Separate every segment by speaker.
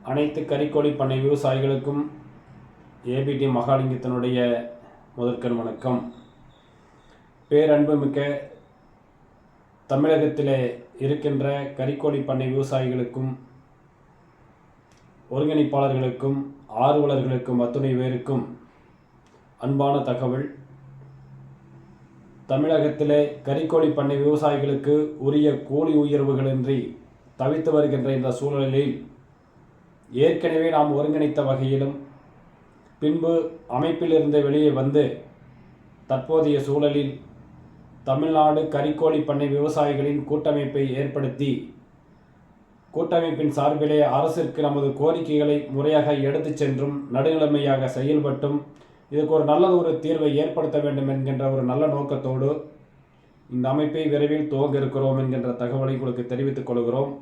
Speaker 1: அனைத்து கறிக்கோழி பண்ணை விவசாயிகளுக்கும் ஏபிடி மகாலிங்கத்தினுடைய முதற்கண் வணக்கம். பேரன்புமிக்க தமிழகத்திலே இருக்கின்ற கறிக்கோழி பண்ணை விவசாயிகளுக்கும் ஒருங்கிணைப்பாளர்களுக்கும் ஆர்வலர்களுக்கும் அத்துணை பேருக்கும் அன்பான தகவல். தமிழகத்திலே கறிக்கோழி பண்ணை விவசாயிகளுக்கு உரிய கூலி உயர்வுகளின்றி தவித்து வருகின்ற இந்த சூழலில் ஏற்கனவே நாம் ஒருங்கிணைத்த வகையிலும் பின்பு அமைப்பிலிருந்து வெளியே வந்து தற்போதைய சூழலில் தமிழ்நாடு கறிக்கோழி பண்ணை விவசாயிகளின் கூட்டமைப்பை ஏற்படுத்தி கூட்டமைப்பின் சார்பிலே அரசிற்கு நமது கோரிக்கைகளை முறையாக எடுத்து சென்றும் நடுநிலைமையாக செயல்பட்டும் இதுக்கு ஒரு நல்ல ஒரு தீர்வை ஏற்படுத்த வேண்டும் என்கின்ற ஒரு நல்ல நோக்கத்தோடு இந்த அமைப்பை விரைவில் துவங்க இருக்கிறோம் என்கின்ற தகவலை உங்களுக்கு தெரிவித்துக் கொள்கிறோம்.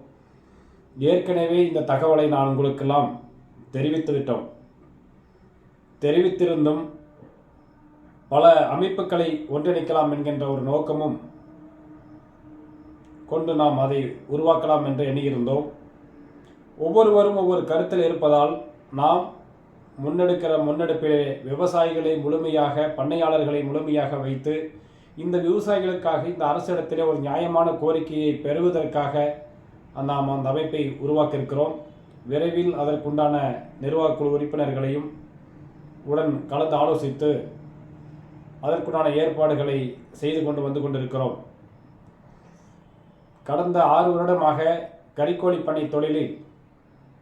Speaker 1: ஏற்கனவே இந்த தகவலை நான் உங்களுக்கெல்லாம் தெரிவித்திருந்தும் பல அமைப்புகளை ஒன்றிணைக்கலாம் என்கின்ற ஒரு நோக்கமும் கொண்டு நாம் அதை உருவாக்கலாம் என்று எண்ணியிருந்தோம். ஒவ்வொருவரும் ஒவ்வொரு கருத்தில் இருப்பதால் நாம் முன்னெடுப்பிலே விவசாயிகளை முழுமையாக பண்ணையாளர்களை முழுமையாக வைத்து இந்த விவசாயிகளுக்காக இந்த அரசிடத்திலே ஒரு நியாயமான கோரிக்கையை பெறுவதற்காக நாம் அந்த அமைப்பை உருவாக்கியிருக்கிறோம். விரைவில் அதற்குண்டான நிர்வாகக்குழு உறுப்பினர்களையும் உடன் கலந்து ஆலோசித்து அதற்குண்டான ஏற்பாடுகளை செய்து வந்து கொண்டிருக்கிறோம். கடந்த 6 வருடமாக கறிக்கோழி பண்ணை தொழிலில்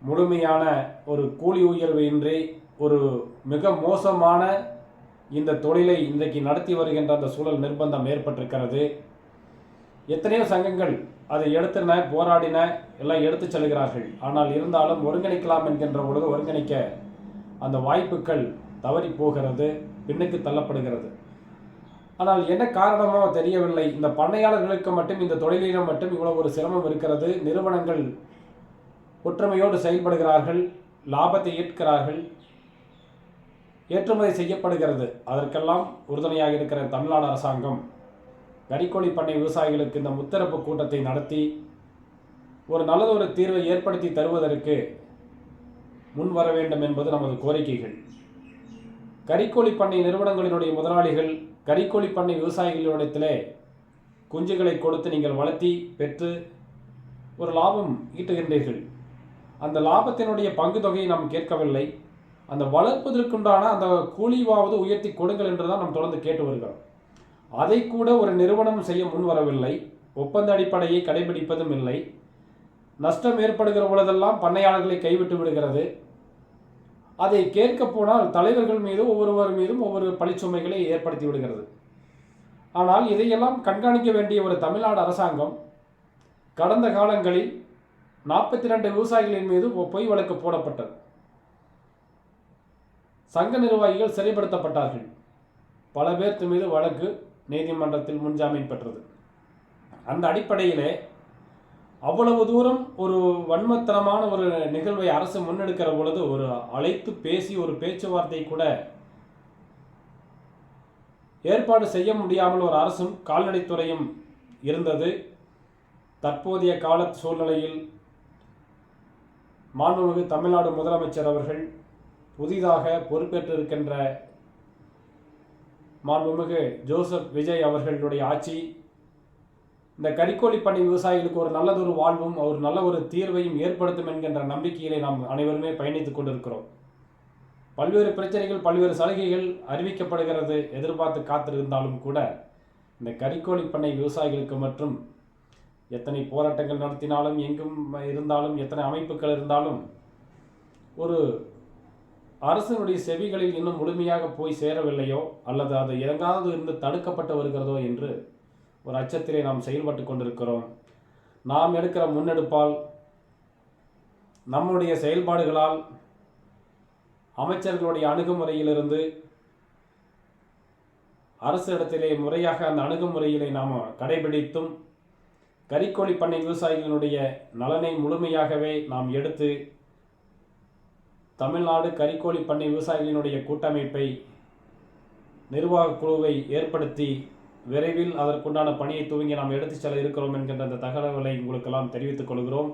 Speaker 1: முழுமையான ஒரு கூலி உயர்வு இன்றி ஒரு மிக மோசமான இந்த தொழிலை இன்றைக்கு நடத்தி வருகின்ற அந்த சூழல் நிர்பந்தம் ஏற்பட்டிருக்கிறது. எத்தனையோ சங்கங்கள் அதை எடுத்துன போராடின எல்லாம் எடுத்து செல்கிறார்கள். ஆனால் இருந்தாலும் ஒருங்கிணைக்கலாம் என்கின்ற பொழுது ஒருங்கிணைக்க அந்த வாய்ப்புகள் தவறி போகிறது, பின்னுக்கு தள்ளப்படுகிறது. ஆனால் என்ன காரணமோ தெரியவில்லை, இந்த பண்ணையாளர்களுக்கு மட்டும் இந்த தொழிலிடம் மட்டும் இவ்வளவு ஒரு சிரமம் இருக்கிறது. நிறுவனங்கள் ஒற்றுமையோடு செயல்படுகிறார்கள், லாபத்தை ஈட்கிறார்கள், ஏற்றுமதி செய்யப்படுகிறது. அதற்கெல்லாம் உறுதுணையாக இருக்கிற தமிழ்நாடு அரசாங்கம் கறிக்கோழி பண்ணை விவசாயிகளுக்கு இந்த முத்தரப்பு கூட்டத்தை நடத்தி ஒரு நல்லதொரு தீர்வை ஏற்படுத்தி தருவதற்கு முன் வர வேண்டும் என்பது நமது கோரிக்கைகள். கறிக்கோழி பண்ணை நிறுவனங்களினுடைய முதலாளிகள் கறிக்கோழி பண்ணை விவசாயிகளிடத்திலே குஞ்சுகளை கொடுத்து நீங்கள் வளர்த்தி பெற்று ஒரு லாபம் ஈட்டுகின்றீர்கள். அந்த லாபத்தினுடைய பங்கு தொகையை நாம் கேட்கவில்லை. அந்த வளர்ப்பதற்குண்டான அந்த கூலியாவது உயர்த்தி கொடுங்கள் என்று தான் நாம் தொடர்ந்து கேட்டு வருகிறோம். அதை கூட ஒரு நிறுவனம் செய்ய முன் வரவில்லை. ஒப்பந்த அடிப்படையை கடைபிடிப்பதும் இல்லை. நஷ்டம் ஏற்படுகிற பொழுதெல்லாம் பண்ணையாளர்களை கைவிட்டு விடுகிறது. அதை கேட்க போனால் தலைவர்கள் மீதும் ஒவ்வொருவர் மீதும் ஒவ்வொரு பழிச்சுமைகளை ஏற்படுத்தி விடுகிறது. ஆனால் இதையெல்லாம் கண்காணிக்க வேண்டிய ஒரு தமிழ்நாடு அரசாங்கம் கடந்த காலங்களில் 42 விவசாயிகளின் மீது பொய் வழக்கு போடப்பட்டது. சங்க நிர்வாகிகள் சிறைப்படுத்தப்பட்டார்கள். பல பேர்த்து மீது வழக்கு நீதிமன்றத்தில் முன்ஜாமீன் பெற்றது. அந்த அடிப்படையிலே அவ்வளவு தூரம் ஒரு வன்மத்தனமான ஒரு நிகழ்வை அரசு முன்னெடுக்கிற பொழுது ஒரு அழைத்து பேசி ஒரு பேச்சுவார்த்தை கூட ஏற்பாடு செய்ய முடியாமல் ஒரு அரசும் கால்நடைத்துறையும் இருந்தது. தற்போதைய கால சூழ்நிலையில் மாண்புமிகு தமிழ்நாடு முதலமைச்சர் அவர்கள் புதிதாக பொறுப்பேற்றிருக்கின்ற மாண்புமிகு ஜோசப் விஜய் அவர்களுடைய ஆட்சி இந்த கறிக்கோழி பண்ணை விவசாயிகளுக்கு ஒரு நல்லதொரு வாழ்வும் ஒரு நல்ல ஒரு தீர்வையும் ஏற்படுத்தும் என்கின்ற நம்பிக்கையிலே நாம் அனைவருமே பயணித்துக் கொண்டிருக்கிறோம். பல்வேறு பிரச்சனைகள் பல்வேறு சலுகைகள் அறிவிக்கப்படுகிறது, எதிர்பார்த்து காத்திருந்தாலும் கூட இந்த கறிக்கோழி பண்ணை விவசாயிகளுக்கு மற்றும் எத்தனை போராட்டங்கள் நடத்தினாலும் எங்கும் இருந்தாலும் எத்தனை அமைப்புகள் இருந்தாலும் ஒரு அரசினுடைய செவிகளில் இன்னும் முழுமையாக போய் சேரவில்லையோ அல்லது அது எங்காவது இருந்து தடுக்கப்பட்டு வருகிறதோ என்று ஒரு அச்சத்திலே நாம் செயல்பட்டு கொண்டிருக்கிறோம். நாம் எடுக்கிற முன்னெடுப்பால் நம்முடைய செயல்பாடுகளால் அமைச்சர்களுடைய அணுகுமுறையிலிருந்து அரசு இடத்திலே முறையாக அந்த அணுகுமுறையிலே நாம் கடைபிடித்தும் கறிக்கோழி பண்ணை விவசாயிகளுடைய நலனை முழுமையாகவே நாம் எடுத்து தமிழ்நாடு கறிக்கோழி பண்ணை விவசாயிகளினுடைய கூட்டமைப்பை நிர்வாக குழுவை ஏற்படுத்தி விரைவில் அதற்குண்டான பணியை துவங்கி நாம் எடுத்துச் செல்ல இருக்கிறோம் என்கின்ற அந்த தகவலை உங்களுக்கெல்லாம் தெரிவித்துக் கொள்கிறோம்.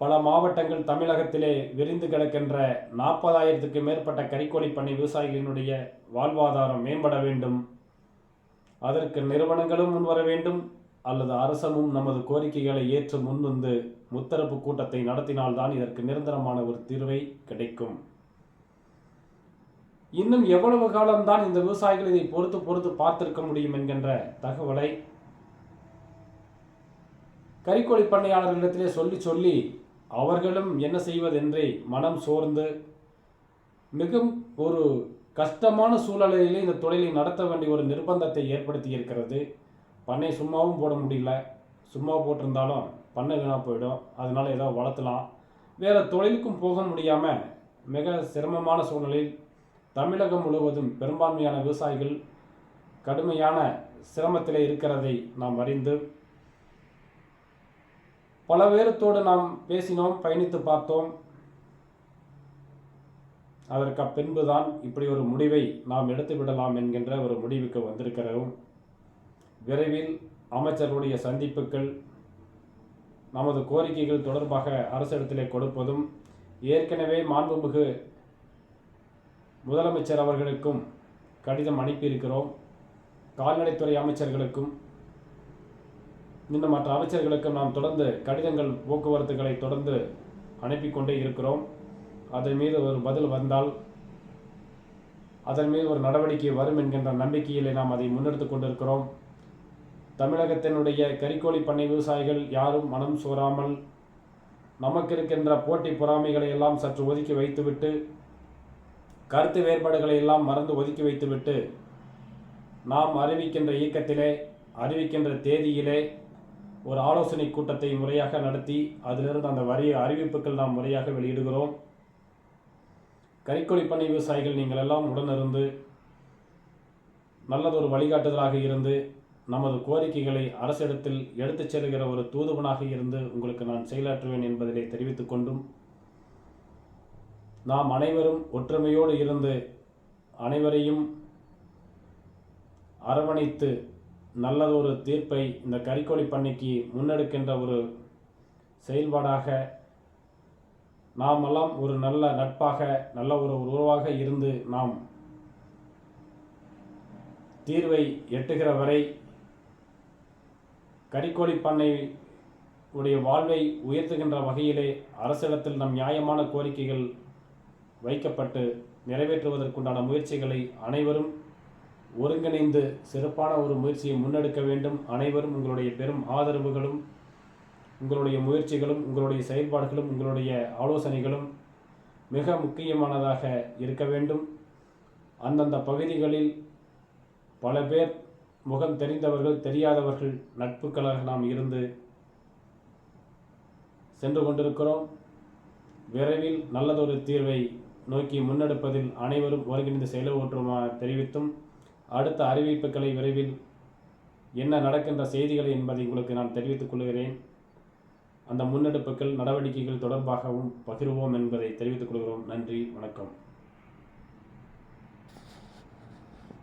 Speaker 1: பல மாவட்டங்கள் தமிழகத்திலே விரிந்து கிடக்கின்ற 40,000க்கு மேற்பட்ட கறிக்கோழி பண்ணை விவசாயிகளினுடைய வாழ்வாதாரம் மேம்பட வேண்டும். அதற்கு நிறுவனங்களும் முன்வர வேண்டும், அல்லது அரசும் நமது கோரிக்கைகளை ஏற்று முன்வந்து முத்தரப்பு கூட்டத்தை நடத்தினால்தான் இதற்கு நிரந்தரமான ஒரு தீர்வை கிடைக்கும். இன்னும் எவ்வளவு காலம்தான் இந்த விவசாயிகள் இதை பொறுத்து பார்த்திருக்க முடியும் என்கின்ற தகவலை கறிக்கோழி பண்ணையாளர்களிடத்திலே சொல்லி அவர்களும் என்ன செய்வதென்றே மனம் சோர்ந்து மிகவும் ஒரு கஷ்டமான சூழ்நிலையிலே இந்த தொழிலை நடத்த வேண்டிய ஒரு நிர்பந்தத்தை ஏற்படுத்தி இருக்கிறது. பண்ணை சும்மாவும் போட முடியல, சும்மா போட்டிருந்தாலும் பண்ணை வீணாக போயிடும். அதனால் ஏதாவது வளர்த்தலாம், வேறு தொழிலுக்கும் போக முடியாமல் மிக சிரமமான சூழ்நிலையில் தமிழகம் முழுவதும் பெரும்பான்மையான விவசாயிகள் கடுமையான சிரமத்திலே இருக்கிறதை நாம் அறிந்து பல பேரத்தோடு நாம் பேசினோம், பயணித்து பார்த்தோம். அதற்கு பின்புதான் இப்படி ஒரு முடிவை நாம் எடுத்து விடலாம் என்கின்ற ஒரு முடிவுக்கு வந்திருக்கிறோம். விரைவில் அமைச்சர்களுடைய சந்திப்புகள், நமது கோரிக்கைகள் தொடர்பாக அரசிடத்திலே கொடுப்பதும், ஏற்கனவே மாண்புமிகு முதலமைச்சர் அவர்களுக்கும் கடிதம் அனுப்பியிருக்கிறோம். கால்நடைத்துறை அமைச்சர்களுக்கும் இன்னும் மற்ற அமைச்சர்களுக்கும் நாம் தொடர்ந்து கடிதங்கள் போக்குவரத்துகளை தொடர்ந்து அனுப்பி கொண்டே இருக்கிறோம். அதன் மீது ஒரு பதில் வந்தால் அதன் மீது ஒரு நடவடிக்கை வரும் என்கின்ற நம்பிக்கையிலே நாம் அதை முன்னெடுத்து கொண்டிருக்கிறோம். தமிழகத்தினுடைய கறிக்கோழி பண்ணை விவசாயிகள் யாரும் மனம் சோராமல் நமக்கு இருக்கின்ற போட்டி பொறாமைகளை எல்லாம் சற்று ஒதுக்கி வைத்துவிட்டு, கருத்து வேறுபாடுகளை எல்லாம் மறந்து ஒதுக்கி வைத்துவிட்டு, நாம் அறிவிக்கின்ற இயக்கத்திலே அறிவிக்கின்ற தேதியிலே ஒரு ஆலோசனை கூட்டத்தை முறையாக நடத்தி அதிலிருந்து அந்த அறிவிப்புகள் நாம் முறையாக வெளியிடுகிறோம். கறிக்கோழி பண்ணை விவசாயிகள் நீங்கள் எல்லாம் உடனிருந்து நல்லதொரு வழிகாட்டுதலாக இருந்து நமது கோரிக்கைகளை அரசிடத்தில் எடுத்துச் செல்கிற ஒரு தூதுவனாக இருந்து உங்களுக்கு நான் செயலாற்றுவேன் என்பதிலே தெரிவித்துக் கொண்டும், நாம் அனைவரும் ஒற்றுமையோடு இருந்து அனைவரையும் அரவணைத்து நல்லதொரு தீர்ப்பை இந்த கறிக்கோழி பண்ணைக்கு முன்னெடுக்கின்ற ஒரு செயல்பாடாக நாம் எல்லாம் ஒரு நல்ல நட்பாக நல்ல ஒரு உறவாக இருந்து நாம் தீர்வை எட்டுகிற வரை கறிக்கோழி பண்ணை உடைய வாழ்வை உயர்த்துகின்ற வகையிலே அரசிடத்தில் நம் நியாயமான கோரிக்கைகள் வைக்கப்பட்டு நிறைவேற்றுவதற்குண்டான முயற்சிகளை அனைவரும் ஒருங்கிணைந்து சிறப்பான ஒரு முயற்சியை முன்னெடுக்க வேண்டும். அனைவரும் உங்களுடைய பெரும் ஆதரவுகளும், உங்களுடைய முயற்சிகளும், உங்களுடைய செயல்பாடுகளும், உங்களுடைய ஆலோசனைகளும் மிக முக்கியமானதாக இருக்க வேண்டும். அந்தந்த பகுதிகளில் பல பேர் முகம் தெரிந்தவர்கள், தெரியாதவர்கள், நட்புகளாக நாம் இருந்து சென்று கொண்டிருக்கிறோம். விரைவில் நல்லதொரு தீர்வை நோக்கி முன்னெடுப்பதில் அனைவரும் ஒருங்கிணைந்து செயலாற்றுமாறு தெரிவித்தும், அடுத்த அறிவிப்புகளை விரைவில் என்ன நடக்கின்ற செய்திகள் என்பதை உங்களுக்கு நான் தெரிவித்துக் கொள்கிறேன். அந்த முன்னெடுப்புகள் நடவடிக்கைகள் தொடர்பாகவும் பகிர்வோம் என்பதை தெரிவித்துக் கொள்கிறோம். நன்றி, வணக்கம்.